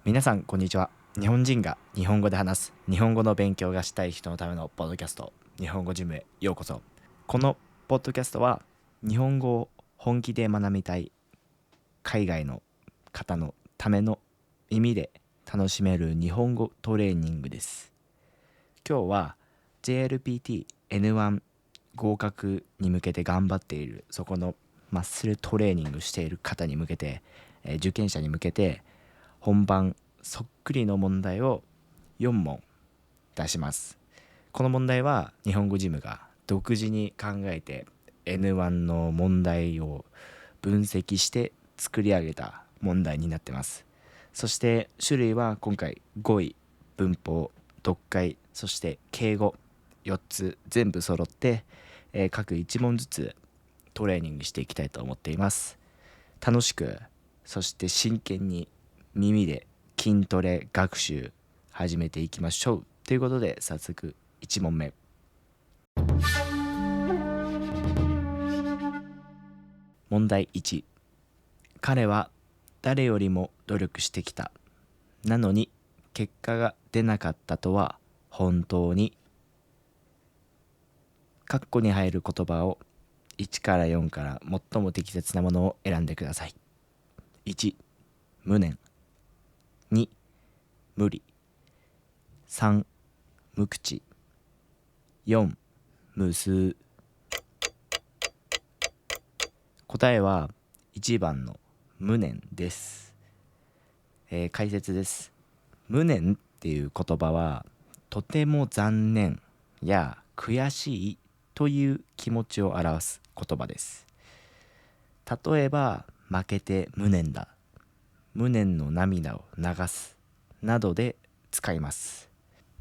皆さんこんにちは。日本人が日本語で話す日本語の勉強がしたい人のためのポッドキャスト、日本語ジムへようこそ。このポッドキャストは日本語を本気で学びたい海外の方のための耳で楽しめる日本語トレーニングです。今日は JLPT N1 合格に向けて頑張っている、そこのマッスルトレーニングしている方に向けて、受験者に向けて本番そっくりの問題を4問出します。この問題は日本語ジムが独自に考えて N1 の問題を分析して作り上げた問題になってます。そして種類は今回語彙、文法、読解、そして敬語4つ全部揃って、各1問ずつトレーニングしていきたいと思っています。楽しく、そして真剣に耳で筋トレ学習始めていきましょうということで、早速1問目。問題1。彼は誰よりも努力してきた。なのに結果が出なかったとは本当に？括弧に入る言葉を1から4から最も適切なものを選んでください。1、無念。2、無理。3、無口。4、無数。答えは1番の無念です。解説です。無念っていう言葉はとても残念や悔しいという気持ちを表す言葉です。例えば負けて無念だ、無念の涙を流すなどで使います。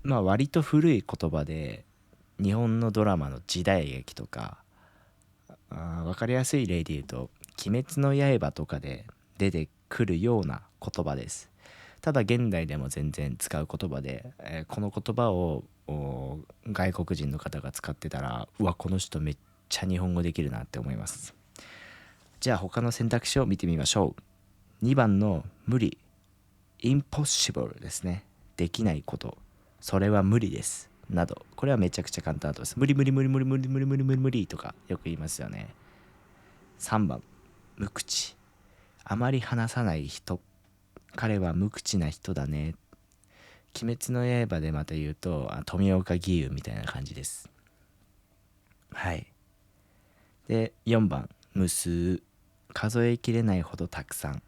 割と古い言葉で、日本のドラマの時代劇とか、分かりやすい例で言うと鬼滅の刃とかで出てくるような言葉です。ただ現代でも全然使う言葉で、この言葉を外国人の方が使ってたら、うわこの人めっちゃ日本語できるなって思います。じゃあ他の選択肢を見てみましょう。2番の無理、 impossible ですね。できないこと、それは無理ですなど、これはめちゃくちゃ簡単だと思います。無理無理無理無理無理無理無理無理無理とかよく言いますよね。3番無口、あまり話さない人、彼は無口な人だね。鬼滅の刃でまた言うと富岡義勇みたいな感じです。はい。で4番無数、数えきれないほどたくさん、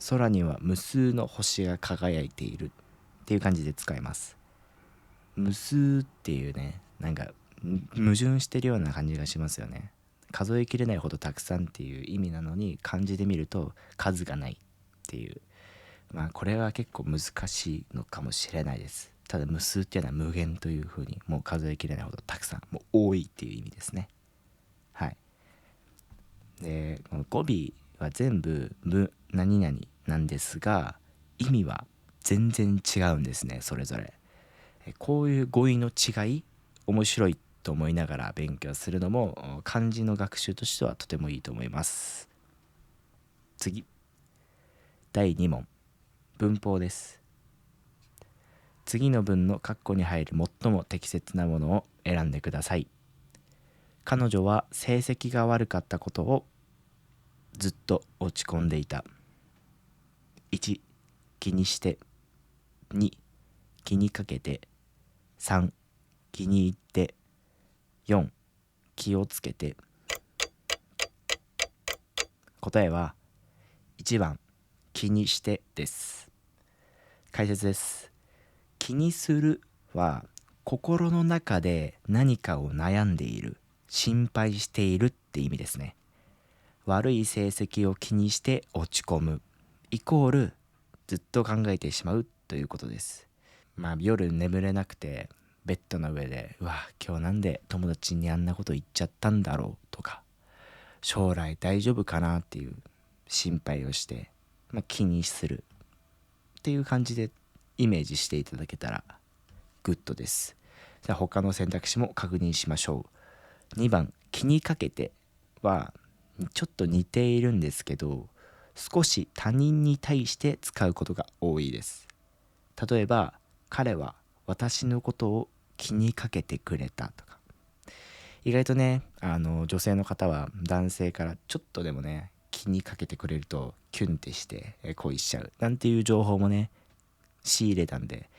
空には無数の星が輝いているっていう感じで使います。無数っていうね、なんか矛盾してるような感じがしますよね。数えきれないほどたくさんっていう意味なのに漢字で見ると数がないっていう、これは結構難しいのかもしれないです。ただ無数っていうのは無限というふうに、もう数えきれないほどたくさん、もう多いっていう意味ですね。はい。でこの語尾は全部無何々なんですが、意味は全然違うんですね、それぞれ。こういう語彙の違い、面白いと思いながら勉強するのも漢字の学習としてはとてもいいと思います。次、第2問、文法です。次の文の括弧に入る最も適切なものを選んでください。彼女は成績が悪かったことをずっと落ち込んでいた。1、気にして。2、気にかけて。3、気に入って。4、気をつけて。答えは1番気にしてです。解説です。気にするは心の中で何かを悩んでいる、心配しているって意味ですね。悪い成績を気にして落ち込むイコールずっと考えてしまうということです。夜眠れなくてベッドの上で、うわ今日なんで友達にあんなこと言っちゃったんだろうとか、将来大丈夫かなっていう心配をして、気にするっていう感じでイメージしていただけたらグッドです。じゃあ他の選択肢も確認しましょう。2番気にかけてはちょっと似ているんですけど、少し他人に対して使うことが多いです。例えば、彼は私のことを気にかけてくれたとか。意外とね、女性の方は男性からちょっとでもね気にかけてくれるとキュンってして恋しちゃうなんていう情報もね仕入れたんで、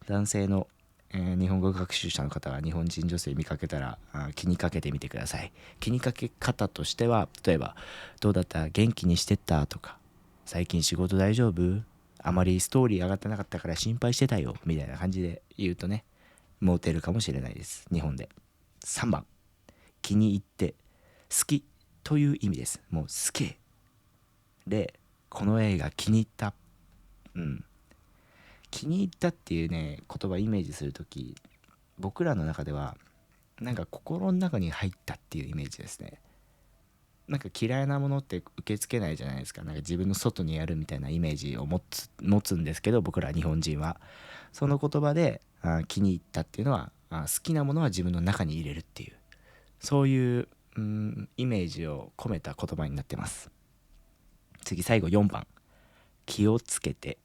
男性の、日本語学習者の方は日本人女性見かけたら気にかけてみてください。気にかけ方としては、例えばどうだった、元気にしてった、とか、最近仕事大丈夫、あまりストーリー上がってなかったから心配してたよ、みたいな感じで言うとねモテるかもしれないです、日本で。3番、気に入って、好きという意味です。もう好きで、この映画気に入った。気に入ったっていうね言葉イメージするとき、僕らの中ではなんか心の中に入ったっていうイメージですね。なんか嫌いなものって受け付けないじゃないですか。なんか自分の外にあるみたいなイメージを持つんですけど、僕ら日本人はその言葉で気に入ったっていうのは好きなものは自分の中に入れるっていう、そういう、イメージを込めた言葉になってます。次、最後4番、気をつけて。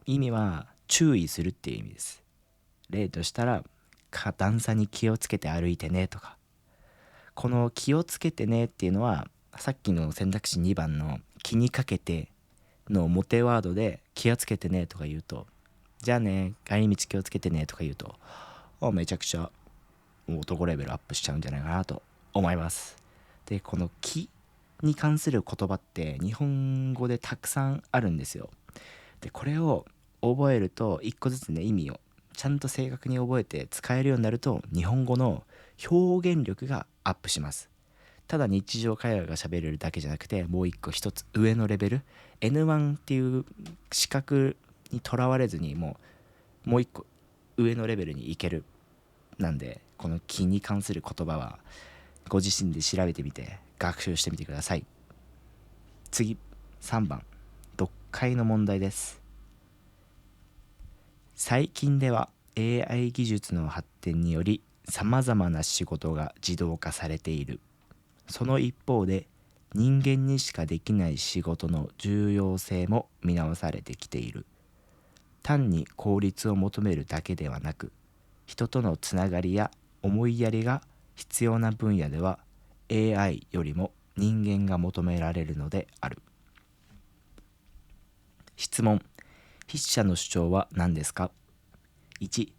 意味は注意するっていう意味です。例としたら、段差に気をつけて歩いてねとか。この気をつけてねっていうのは、さっきの選択肢2番の気にかけてのモテワードで気をつけてねとか言うと、じゃあね帰り道気をつけてねとか言うと、めちゃくちゃ男レベルアップしちゃうんじゃないかなと思います。で、この気に関する言葉って日本語でたくさんあるんですよ。で、これを覚えると、一個ずつね意味をちゃんと正確に覚えて使えるようになると、日本語の表現力がアップします。ただ日常会話が喋れるだけじゃなくて、もう一つ上のレベル N1 っていう資格にとらわれずに、もう一個上のレベルに行ける。なんで、この気に関する言葉はご自身で調べてみて学習してみてください。次、3番、読解の問題です。最近では AI 技術の発展によりさまざまな仕事が自動化されている。その一方で、人間にしかできない仕事の重要性も見直されてきている。単に効率を求めるだけではなく、人とのつながりや思いやりが必要な分野では AI よりも人間が求められるのである。質問。筆者の主張は何ですか？ 1.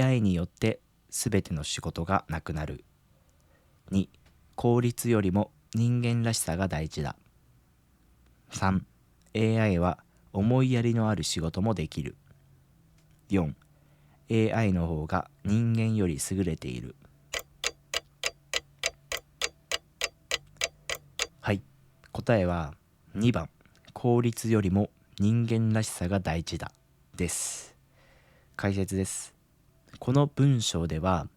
AI によって全ての仕事がなくなる。2. 効率よりも人間らしさが大事だ。3. AI は思いやりのある仕事もできる。4. AI の方が人間より優れている。はい、答えは2番、効率よりも人間らしさが大事だです。解説です。この文章では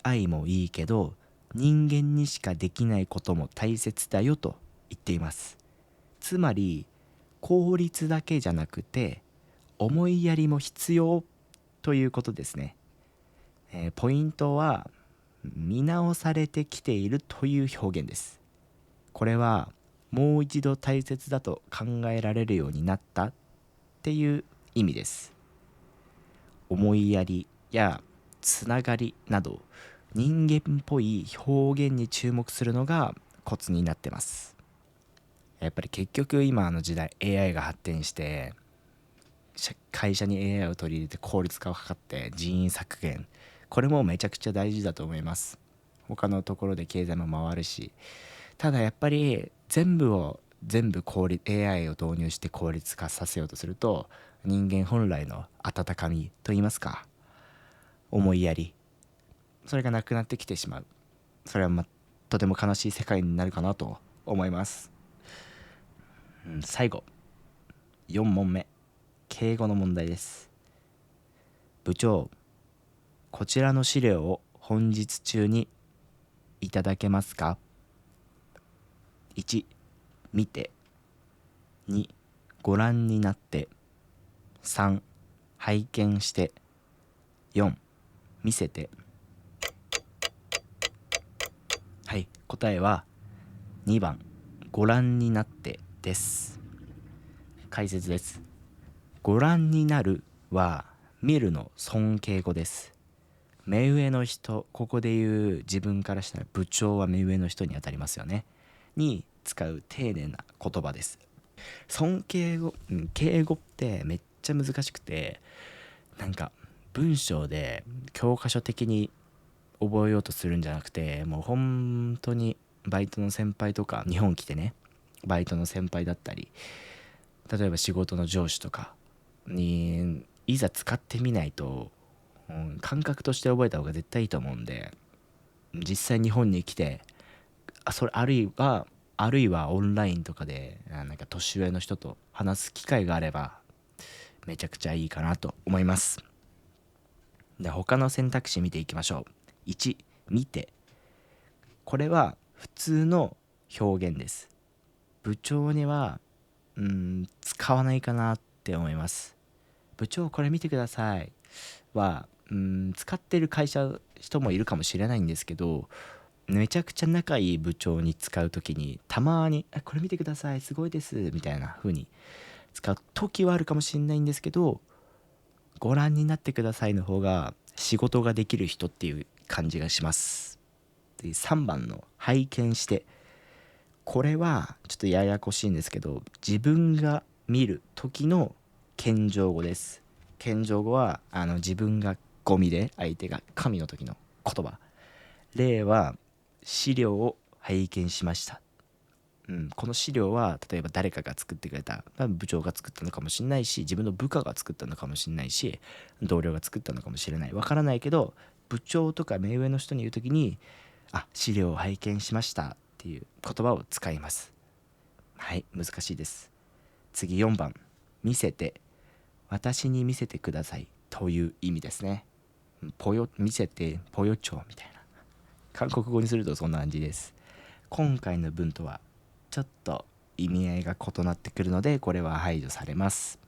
AI もいいけど人間にしかできないことも大切だよと言っています。つまり効率だけじゃなくて思いやりも必要ということですね。ポイントは見直されてきているという表現です。これはもう一度大切だと考えられるようになったっていう意味です。思いやりやつながりなど人間っぽい表現に注目するのがコツになってます。やっぱり結局今の時代 AI が発展して、会社に AI を取り入れて効率化を図って人員削減、これもめちゃくちゃ大事だと思います。他のところで経済も回るし、ただやっぱり全部 AI を導入して効率化させようとすると、人間本来の温かみといいますか、思いやり、それがなくなってきてしまう。それはとても悲しい世界になるかなと思います。最後、4問目、敬語の問題です。部長、こちらの資料を本日中にいただけますか？ 1. 見て。2. ご覧になって。3. 拝見して。4. 見せて。はい、答えは2番、ご覧になってです。解説です。ご覧になるは見るの尊敬語です。目上の人、ここで言う自分からしたら部長は目上の人にあたりますよねに使う丁寧な言葉です。尊敬語、敬語ってめっちゃ難しくて、なんか文章で教科書的に覚えようとするんじゃなくて、もう本当にバイトの先輩とか、日本来てねバイトの先輩だったり、例えば仕事の上司とかにいざ使ってみないと、感覚として覚えた方が絶対いいと思うんで、実際日本に来て、それあるいはオンラインとかでなんか年上の人と話す機会があればめちゃくちゃいいかなと思います。で、他の選択肢見ていきましょう。1、見て。これは普通の表現です。部長には使わないかなって思います。部長これ見てくださいは使ってる人もいるかもしれないんですけど、めちゃくちゃ仲いい部長に使う時にたまにこれ見てくださいすごいですみたいな風に使う時はあるかもしれないんですけど、ご覧になってくださいの方が仕事ができる人っていう感じがします。で、3番の拝見して、これはちょっとややこしいんですけど、自分が見る時の謙譲語です。謙譲語は自分がゴミで相手が神の時の言葉。例は資料を拝見しました。この資料は例えば誰かが作ってくれた、部長が作ったのかもしれないし、自分の部下が作ったのかもしれないし、同僚が作ったのかもしれない、わからないけど、部長とか目上の人に言う時に資料を拝見しましたっていう言葉を使います。はい、難しいです。次4番、見せて。私に見せてくださいという意味ですね。見せてポヨチョみたいな、韓国語にするとそんな感じです。今回の文とはちょっと意味合いが異なってくるので、これは排除されます。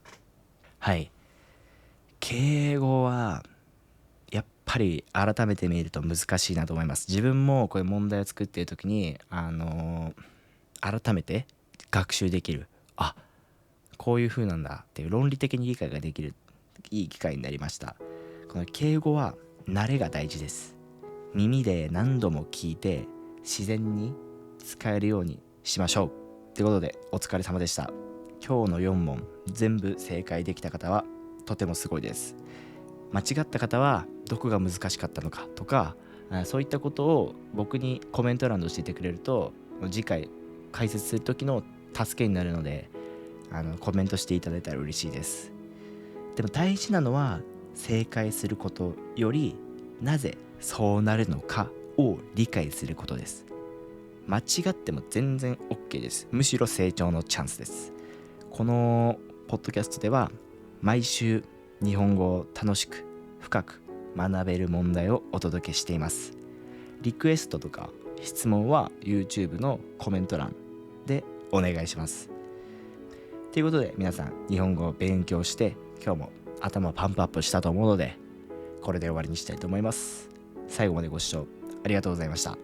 はい、敬語はやっぱり改めて見ると難しいなと思います。自分もこれ問題を作っている時に改めて学習できる、こういう風なんだっていう論理的に理解ができるいい機会になりました。この敬語は慣れが大事です。耳で何度も聞いて自然に使えるようにしましょう。ということでお疲れ様でした。今日の4問全部正解できた方はとてもすごいです。間違った方はどこが難しかったのかとか、そういったことを僕にコメント欄で教えてくれると、次回解説する時の助けになるので、コメントしていただいたら嬉しいです。でも大事なのは正解することより、なぜそうなるのかを理解することです。間違っても全然 OK です。むしろ成長のチャンスです。このポッドキャストでは毎週日本語を楽しく深く学べる問題をお届けしています。リクエストとか質問は YouTube のコメント欄でお願いします。ということで皆さん日本語を勉強して今日も頭パンプアップしたと思うので、これで終わりにしたいと思います。最後までご視聴ありがとうございました。